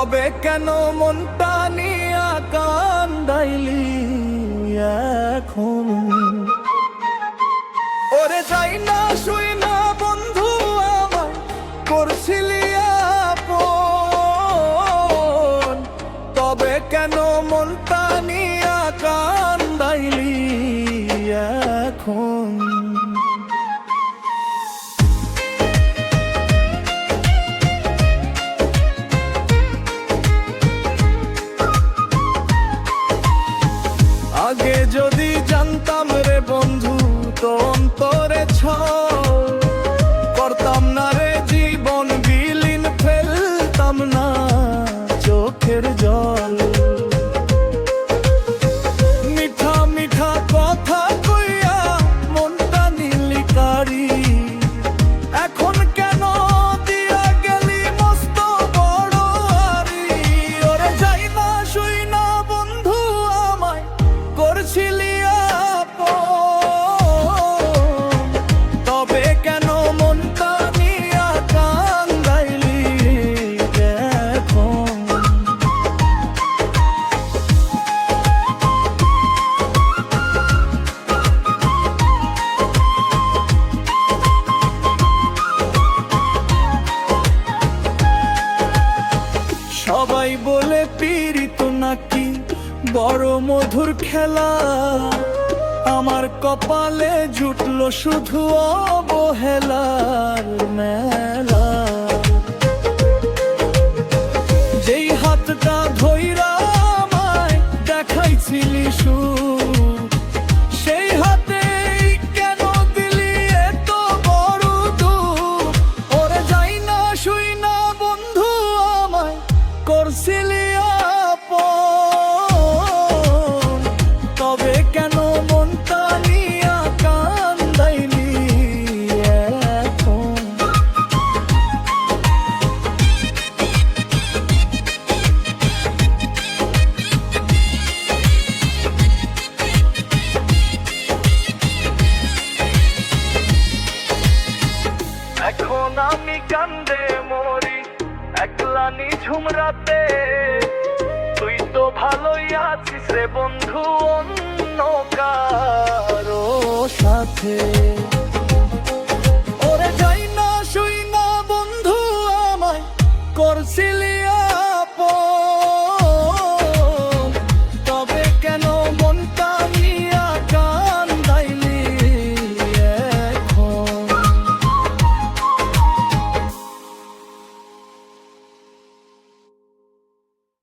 তবে কেন মনটা নিয়া কান্দাইলি এখন? ওরে যাই না শুই না বন্ধু আমার করছিলি আপন, তবে কেন মনটা নিয়া কান্দাইলি এখন? আগে যদি জানতাম রে বন্ধু তো অন্তরে ছল, করতাম না রে জীবন বিলীন, ফেলতাম না চোখের জল। মিঠা মিঠা কথা কইয়া মনটা নিলি কারি, এখন কেন দিয়া গেলি মস্ত বড় আরি? ওরে যাই না শুই না বন্ধু আমায় করছিলি আপন, তবে কেন মনটা নিয়া কান্দাইলি এখন? সবাই বলে পীড়িত নাকি বড় মধুর খেলা, আমার কপালে জুটলো শুধু অবহেলার মেলা। যেই হাতটা ধইরা আমায় দেখাইছিলি সুখ, সেই হাতেই কেন দিলি এত বড় দুঃখ? ওরে যাই না শুই না বন্ধু আমায় করছিলি আপন, তবে কেন মনটা নিয়া কান্দাইলি এখন? এখন আমি কান্দে মরি একলা নিঝুম রাতে, তুই তো ভালোই আছিস রে বন্ধু অন্য কারো সাথে।